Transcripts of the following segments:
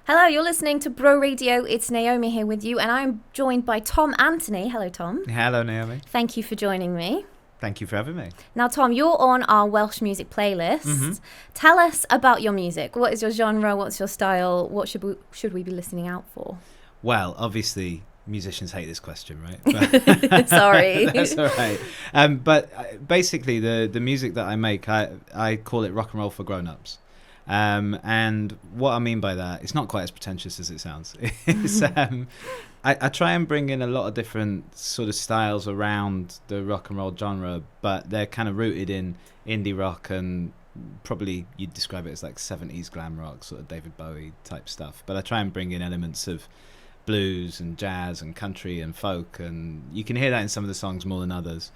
Hello, you're listening to Bro Radio. It's Naomi here with you, and I'm joined by Tom Anthony. Hello, Tom. Hello, Naomi. Thank you for joining me. Thank you for having me. Now, Tom, you're on our Welsh music playlist. Mm-hmm. Tell us about your music. What is your genre? What's your style? What should we be listening out for? Well, obviously, musicians hate this question, right? Sorry. That's all right. But basically, the music that I make, I call it rock and roll for grown-ups. And what I mean by that, it's not quite as pretentious as it sounds. It's, I try and bring in a lot of different sort of styles around the rock and roll genre, but they're kind of rooted in indie rock and probably you'd describe it as like 70s glam rock, sort of David Bowie type stuff. But I try and bring in elements of blues and jazz and country and folk, and you can hear that in some of the songs more than others.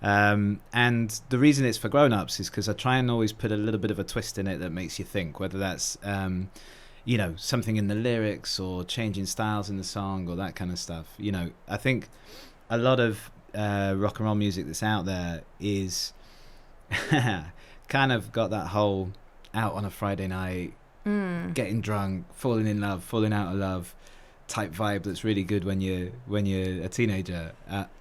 And the reason it's for grown-ups is because I try and always put a little bit of a twist in it that makes you think, whether that's something in the lyrics or changing styles in the song or that kind of stuff. I think a lot of rock and roll music that's out there is kind of got that whole out on a Friday night, getting drunk, falling in love, falling out of love type vibe that's really good when you're a teenager.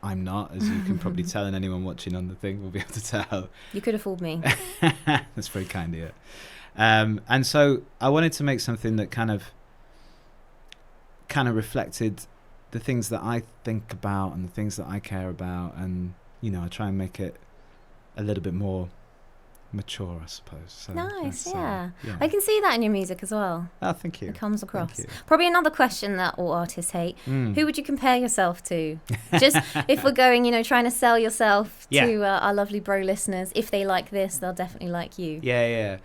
I'm not, as you can probably tell, and anyone watching on the thing will be able to tell. You could have fooled me. That's very kind of you. And so I wanted to make something that kind of reflected the things that I think about and the things that I care about, and I try and make it a little bit more mature, I suppose. So nice, yeah. I can see that in your music as well. Oh, thank you. It comes across. Probably another question that all artists hate. Who would you compare yourself to? Just if we're going, trying to sell yourself to our lovely bro listeners. If they like this, they'll definitely like you. Yeah.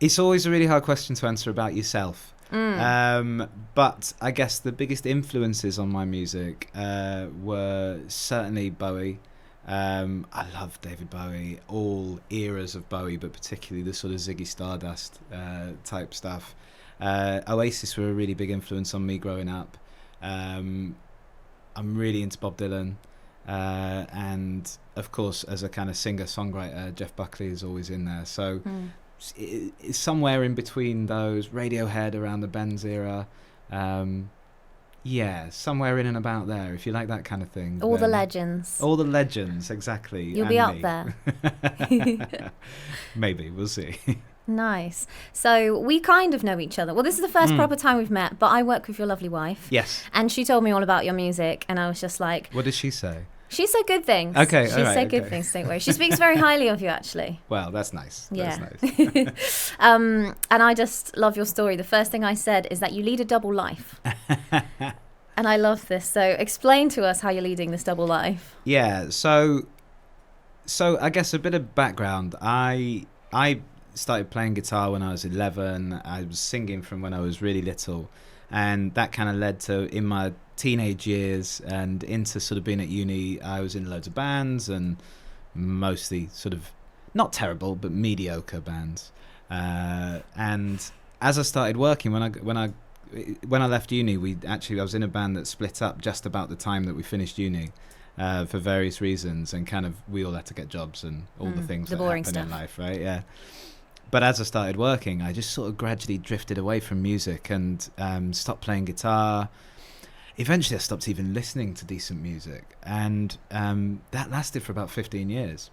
It's always a really hard question to answer about yourself. But I guess the biggest influences on my music were certainly Bowie. I love David Bowie, all eras of Bowie, but particularly the sort of Ziggy Stardust type stuff. Oasis were a really big influence on me growing up. I'm really into Bob Dylan. And, of course, as a kind of singer-songwriter, Jeff Buckley is always in there. So it's somewhere in between those. Radiohead around the Benz era. Yeah, somewhere in and about there, if you like that kind of thing. All the legends. All the legends, exactly. You'll be up there. Maybe, we'll see. Nice. So we kind of know each other. Well, this is the first proper time we've met, but I work with your lovely wife. Yes. And she told me all about your music, and I was just like... What did she say? She said good things. Okay, She said good things, don't worry. She speaks very highly of you, actually. Well, that's nice. Yeah. That's nice. And I just love your story. The first thing I said is that you lead a double life. And I love this. So explain to us how you're leading this double life. Yeah, so I guess a bit of background. I started playing guitar when I was 11. I was singing from when I was really little. And that kind of led to, in my teenage years and into sort of being at uni, I was in loads of bands, and mostly sort of not terrible but mediocre bands. And as I started working, when I left uni, I was in a band that split up just about the time that we finished uni, for various reasons, and kind of we all had to get jobs and all the things that happen in life, right? Yeah. But as I started working, I just sort of gradually drifted away from music and stopped playing guitar. Eventually, I stopped even listening to decent music. And that lasted for about 15 years.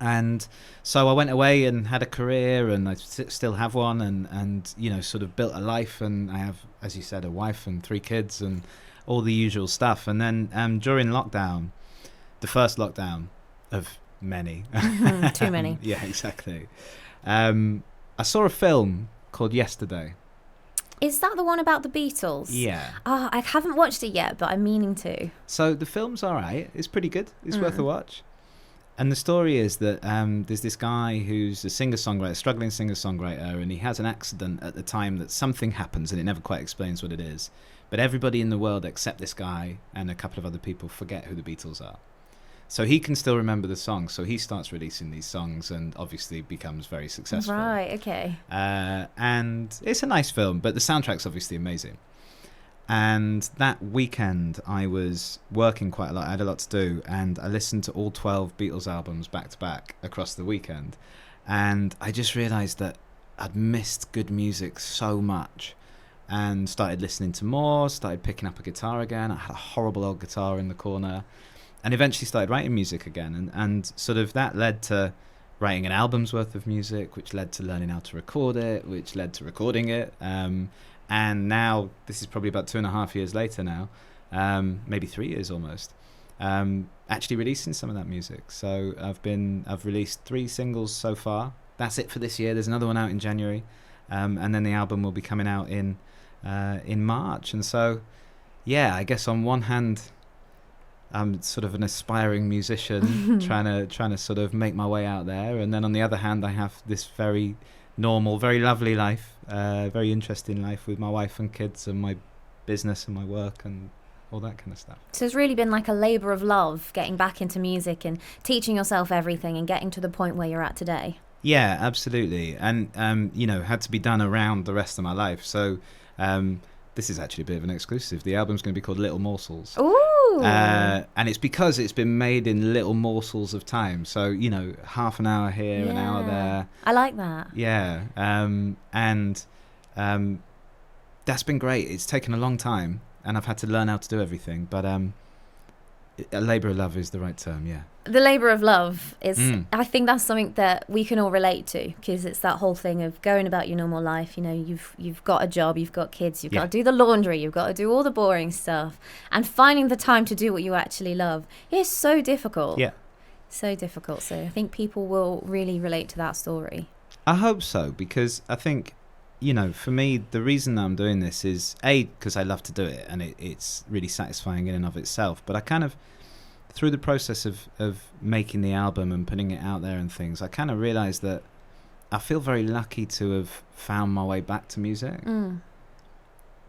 And so I went away and had a career, and I still have one, and sort of built a life. And I have, as you said, a wife and 3 kids and all the usual stuff. And then during lockdown, the first lockdown of many. Too many. Yeah, exactly. I saw a film called Yesterday. Is that the one about the Beatles? Yeah. Oh, I haven't watched it yet, but I'm meaning to. So the film's all right. It's pretty good. It's worth a watch. And the story is that there's this guy who's a singer-songwriter, struggling singer-songwriter, and he has an accident at the time that something happens, and it never quite explains what it is. But everybody in the world except this guy and a couple of other people forget who the Beatles are. So he can still remember the songs, so he starts releasing these songs and obviously becomes very successful. Right, okay. And it's a nice film, but the soundtrack's obviously amazing. And that weekend I was working quite a lot, I had a lot to do, and I listened to all 12 Beatles albums back to back across the weekend. And I just realised that I'd missed good music so much and started listening to more, started picking up a guitar again. I had a horrible old guitar in the corner, and eventually started writing music again. And sort of that led to writing an album's worth of music, which led to learning how to record it, which led to recording it. And now, this is probably about 2.5 years later now, maybe 3 years almost, actually releasing some of that music. So I've released 3 singles so far. That's it for this year. There's another one out in January, and then the album will be coming out in March. And so, yeah, I guess on one hand, I'm sort of an aspiring musician trying to sort of make my way out there, and then on the other hand, I have this very normal, very lovely life, very interesting life with my wife and kids and my business and my work and all that kind of stuff. So it's really been like a labour of love, getting back into music and teaching yourself everything and getting to the point where you're at today. Yeah, absolutely. And, had to be done around the rest of my life. So this is actually a bit of an exclusive. The album's going to be called Little Morsels. Ooh! And it's because it's been made in little morsels of time. So, half an hour here, an hour there. I like that. Yeah. And that's been great. It's taken a long time, and I've had to learn how to do everything. But a labour of love is the right term, yeah. The labour of love is, I think that's something that we can all relate to, because it's that whole thing of going about your normal life. You've got a job, you've got kids, you've got to do the laundry, you've got to do all the boring stuff, and finding the time to do what you actually love is so difficult. Yeah. So difficult. So I think people will really relate to that story. I hope so, because I think, for me, the reason that I'm doing this is, because I love to do it, and it's really satisfying in and of itself, but I kind of, through the process of making the album and putting it out there and things, I kind of realised that I feel very lucky to have found my way back to music,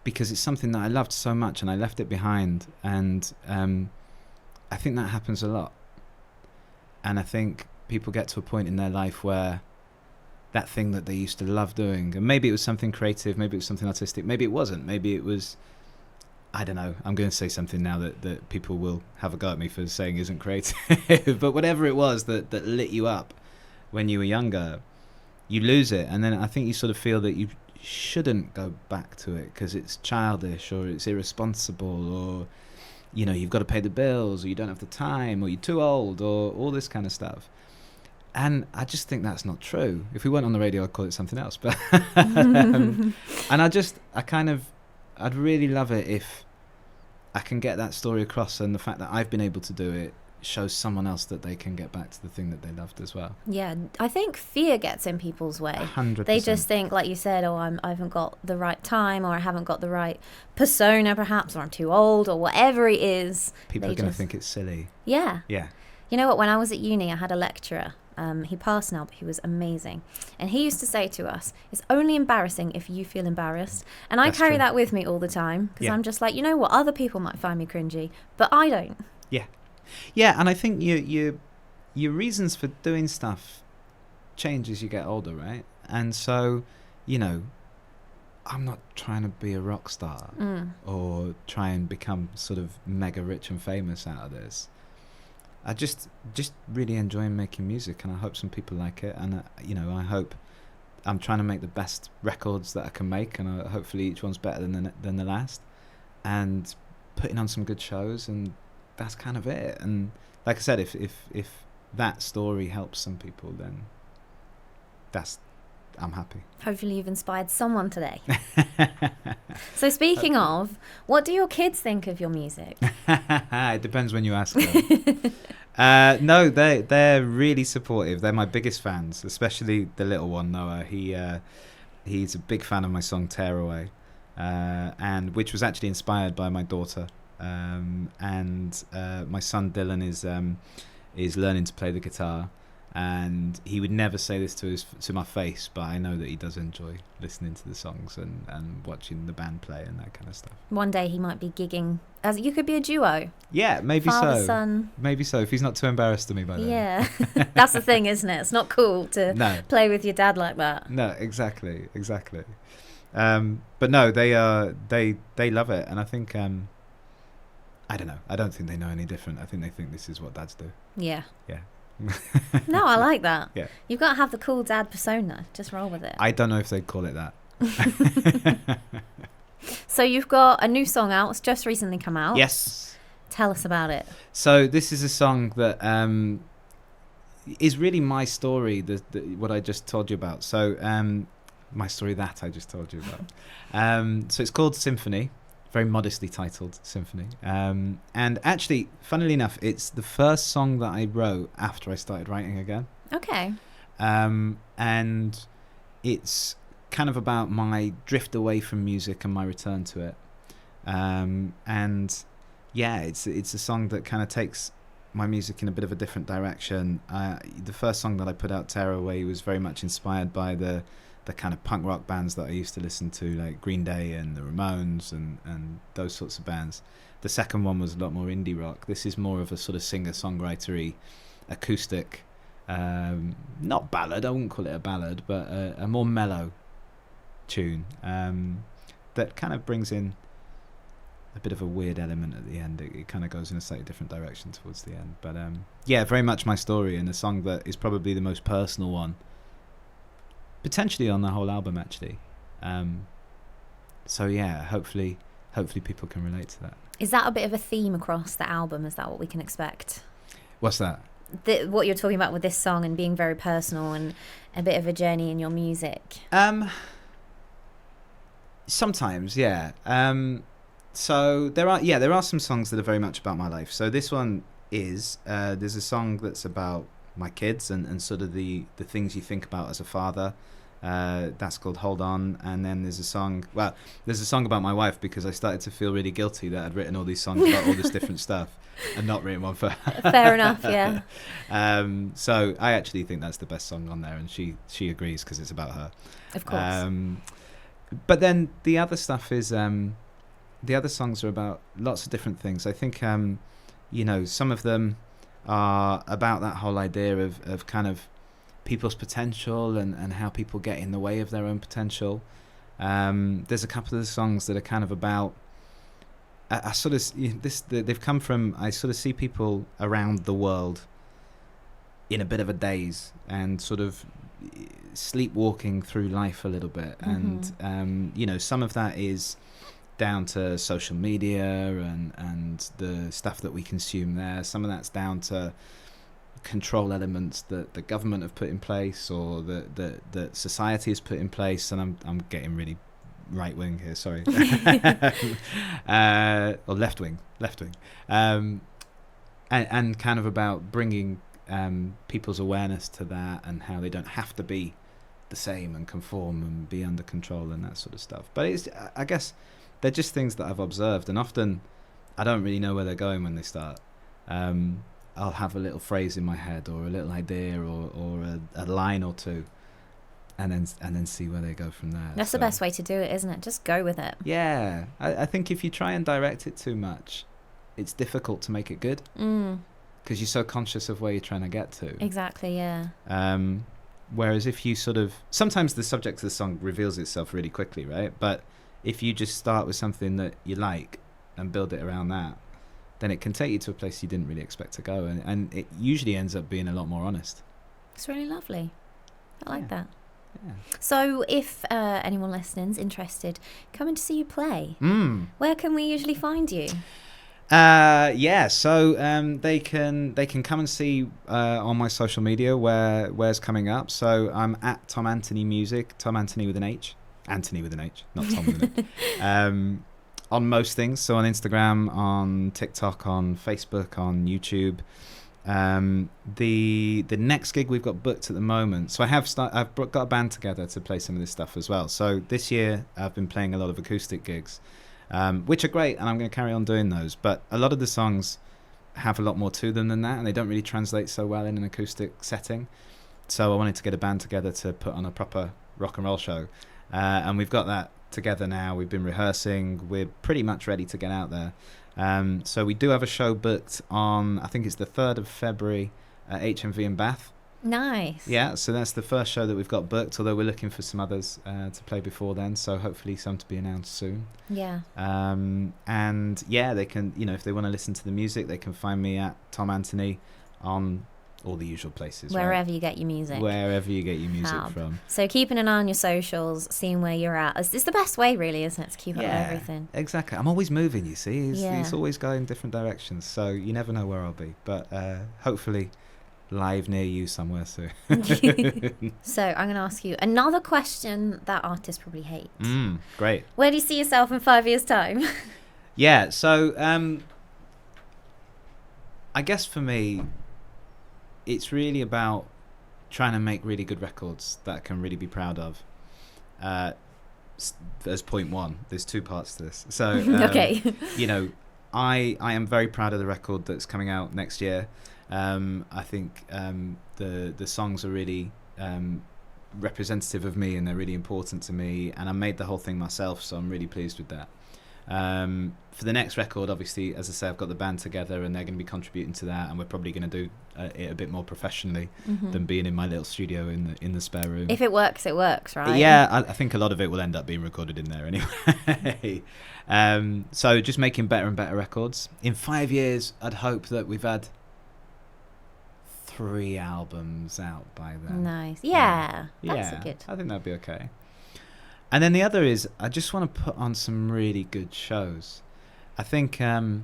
because it's something that I loved so much and I left it behind, and I think that happens a lot. And I think people get to a point in their life where that thing that they used to love doing, and maybe it was something creative, maybe it was something artistic, maybe it wasn't, maybe it was, I don't know, I'm going to say something now that people will have a go at me for saying isn't creative, but whatever it was that lit you up when you were younger, you lose it, and then I think you sort of feel that you shouldn't go back to it because it's childish or it's irresponsible, or you've got to pay the bills, or you don't have the time, or you're too old, or all this kind of stuff. And I just think that's not true. If we weren't on the radio, I'd call it something else. But and I'd really love it if I can get that story across, and the fact that I've been able to do it shows someone else that they can get back to the thing that they loved as well. Yeah, I think fear gets in people's way. 100%. They just think, like you said, I haven't got the right time, or I haven't got the right persona perhaps, or I'm too old, or whatever it is. People are going to think it's silly. Yeah. Yeah. You know what, when I was at uni, I had a lecturer. He passed now, but he was amazing. And he used to say to us, it's only embarrassing if you feel embarrassed. And I carry that with me all the time, because I'm just like, you know what, other people might find me cringy, but I don't. Yeah. Yeah, and I think your reasons for doing stuff change as you get older, right? And so, I'm not trying to be a rock star or try and become sort of mega rich and famous out of this. I just really enjoy making music, and I hope some people like it, and I hope I'm trying to make the best records that I can make, and hopefully each one's better than the last, and putting on some good shows, and that's kind of it. And like I said, if that story helps some people, then I'm happy. Hopefully you've inspired someone today. So speaking of, what do your kids think of your music? It depends when you ask them. No, they're really supportive. They're my biggest fans, especially the little one, Noah. He's a big fan of my song Tear Away, and which was actually inspired by my daughter. And my son Dylan is learning to play the guitar. And he would never say this to my face, but I know that he does enjoy listening to the songs and watching the band play and that kind of stuff. One day he might be gigging. As you could be a duo. Yeah, maybe Father, so. Son. Maybe so, if he's not too embarrassed of me by then. Yeah, that's the thing, isn't it? It's not cool to play with your dad like that. No, exactly. But no, they love it, and I think I don't know. I don't think they know any different. I think they think this is what dads do. Yeah. Yeah. No, I like that. Yeah. You've got to have the cool dad persona. Just roll with it. I don't know if they'd call it that. So you've got a new song out. It's just recently come out. Yes. Tell us about it. So this is a song that is really my story, what I just told you about. So my story that I just told you about. So it's called Symphony, very modestly titled Symphony. And actually, funnily enough, it's the first song that I wrote after I started writing again. Okay. And it's kind of about my drift away from music and my return to it. And yeah, it's a song that kind of takes my music in a bit of a different direction. The first song that I put out, Tear Away, was very much inspired by the kind of punk rock bands that I used to listen to, like Green Day and the Ramones and those sorts of bands. The second one was a lot more indie rock. This is more of a sort of singer-songwritery, acoustic, not ballad, I wouldn't call it a ballad, but a more mellow tune that kind of brings in a bit of a weird element at the end. It kind of goes in a slightly different direction towards the end, but yeah, very much my story, and a song that is probably the most personal one potentially on the whole album, actually. So yeah, hopefully people can relate to that. Is that a bit of a theme across the album? Is that what we can expect? What's that? What you're talking about with this song and being very personal and a bit of a journey in your music. Sometimes, yeah. So there are some songs that are very much about my life. So this one is there's a song that's about my kids and sort of the things you think about as a father. That's called Hold On. And then there's a song about my wife, because I started to feel really guilty that I'd written all these songs about all this different stuff and not written one for her. Fair enough, yeah. So I actually think that's the best song on there, and she agrees because it's about her. Of course. But then the other stuff is the other songs are about lots of different things. I think some of them are about that whole idea of kind of people's potential and how people get in the way of their own potential. There's a couple of the songs that are kind of about I sort of they've come from, I sort of see people around the world in a bit of a daze and sort of sleepwalking through life a little bit. Mm-hmm. And some of that is down to social media and the stuff that we consume there. Some of that's down to control elements that the government have put in place or that society has put in place. And I'm getting really right wing here, sorry. Or left wing. And kind of about bringing people's awareness to that and how they don't have to be the same and conform and be under control and that sort of stuff. But I guess they're just things that I've observed, and often I don't really know where they're going when they start. I'll have a little phrase in my head or a little idea or a line or two, and then see where they go from there. That's the best way to do it, isn't it? Just go with it. Yeah. I think if you try and direct it too much, it's difficult to make it good. Because you're so conscious of where you're trying to get to. Exactly, yeah. Whereas if you sort of... Sometimes the subject of the song reveals itself really quickly, right? But if you just start with something that you like and build it around that, then it can take you to a place you didn't really expect to go. And it usually ends up being a lot more honest. It's really lovely. I like that. Yeah. So if anyone listening's interested, coming to see you play, where can we usually find you? So they can come and see on my social media where's coming up. So I'm at Tom Anthony Music, Tom Anthony with an H, Anthony with an H, not Tom with an H. On most things, so on Instagram, on TikTok, on Facebook, on YouTube. The next gig we've got booked at the moment. So I've got a band together to play some of this stuff as well. So this year I've been playing a lot of acoustic gigs. Which are great, and I'm going to carry on doing those. But a lot of the songs have a lot more to them than that, and they don't really translate so well in an acoustic setting. So I wanted to get a band together to put on a proper rock and roll show. And we've got that together now. We've been rehearsing. We're pretty much ready to get out there. So we do have a show booked on, I think it's the 3rd of February at HMV in Bath. Nice. Yeah, so that's the first show that we've got booked, although we're looking for some others to play before then, so hopefully some to be announced soon. Yeah. And yeah, they can, if they want to listen to the music, they can find me at Tom Anthony on all the usual places. Wherever you get your music. Wherever you get your music from. So keeping an eye on your socials, seeing where you're at. It's the best way, really, isn't it, to keep up with everything? Exactly. I'm always moving, you see. It's always going different directions. So you never know where I'll be. But hopefully live near you somewhere soon. So I'm going to ask you another question that artists probably hate. Great. Where do you see yourself in 5 years' time? Yeah, so I guess for me, it's really about trying to make really good records that I can really be proud of. As point one, there's 2 parts to this. So, okay. You know, I am very proud of the record that's coming out next year. I think the songs are really representative of me, and they're really important to me, and I made the whole thing myself, so I'm really pleased with that. For the next record, obviously, as I say, I've got the band together and they're going to be contributing to that, and we're probably going to do it a bit more professionally than being in my little studio in the spare room. If it works, right? Yeah, I think a lot of it will end up being recorded in there anyway. So just making better and better records. In 5 years, I'd hope that we've had 3 albums out by then. Nice. Yeah. That's good. I think that'd be okay. And then the other is, I just want to put on some really good shows. I think a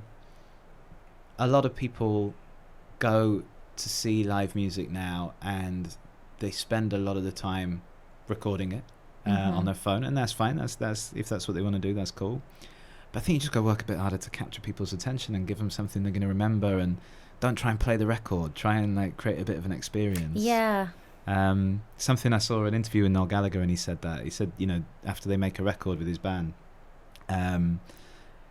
lot of people go to see live music now, and they spend a lot of the time recording it on their phone, and that's fine. That's if that's what they want to do, that's cool. But I think you just got to work a bit harder to capture people's attention and give them something they're going to remember, and don't try and play the record. Try and like create a bit of an experience. Yeah. Something I saw an interview with Noel Gallagher, and he said, you know, after they make a record with his band,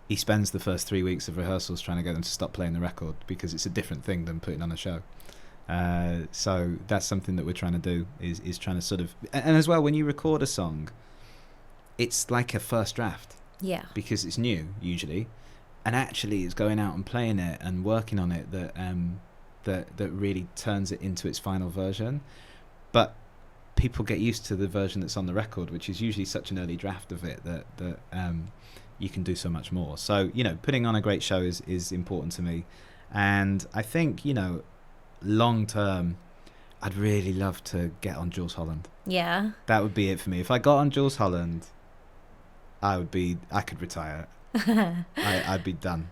he spends the first 3 weeks of rehearsals trying to get them to stop playing the record, because it's a different thing than putting on a show. So that's something that we're trying to do, is trying to sort of, and as well, when you record a song, it's like a first draft. Yeah. Because it's new usually, and actually it's going out and playing it and working on it that really turns it into its final version. But people get used to the version that's on the record, which is usually such an early draft of it that you can do so much more. So, you know, putting on a great show is important to me. And I think, you know, long term, I'd really love to get on Jools Holland. Yeah. That would be it for me. If I got on Jools Holland, I could retire. I'd be done.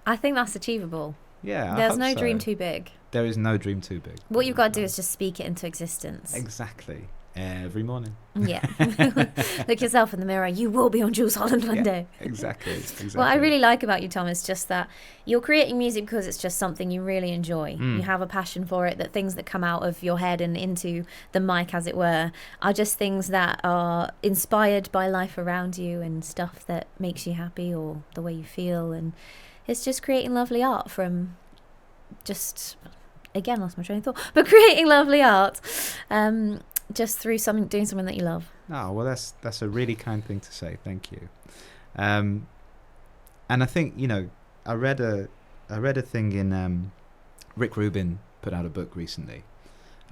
I think that's achievable. Yeah, there's no dream too big. There is no dream too big. What you've got to do is just speak it into existence. Exactly. Every morning. Yeah. Look yourself in the mirror. You will be on Jools Holland one day. Exactly. What I really like about you, Tom, is just that you're creating music because it's just something you really enjoy. You have a passion for it, that things that come out of your head and into the mic, as it were, are just things that are inspired by life around you and stuff that makes you happy or the way you feel. And it's just creating lovely art from just, again, lost my train of thought, but creating lovely art just through doing something that you love. Oh, well, that's a really kind thing to say. Thank you. And I think, you know, I read a thing in Rick Rubin put out a book recently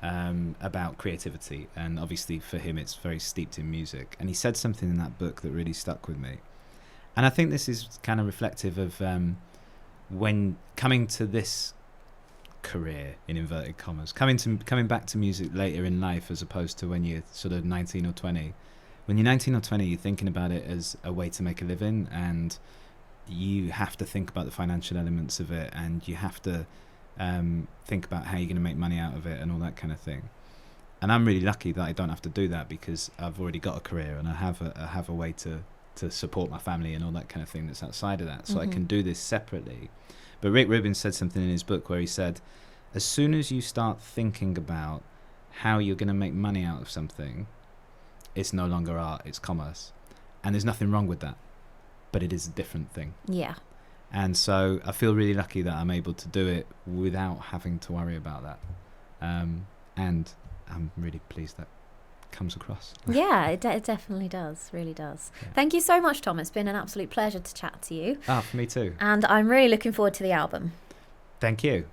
about creativity, and obviously for him it's very steeped in music, and he said something in that book that really stuck with me. And I think this is kind of reflective of when coming to this career, in inverted commas, coming back to music later in life, as opposed to when you're sort of 19 or 20. When you're 19 or 20, you're thinking about it as a way to make a living, and you have to think about the financial elements of it, and you have to think about how you're going to make money out of it and all that kind of thing. And I'm really lucky that I don't have to do that, because I've already got a career and I have a way to support my family and all that kind of thing that's outside of that, so I can do this separately. But Rick Rubin said something in his book where he said, as soon as you start thinking about how you're going to make money out of something, it's no longer art, it's commerce. And there's nothing wrong with that, but it is a different thing. Yeah. And so I feel really lucky that I'm able to do it without having to worry about that. And I'm really pleased that comes across. Yeah, it definitely does, really does. Yeah. Thank you so much, Tom. It's been an absolute pleasure to chat to you. For me too. And I'm really looking forward to the album. Thank you.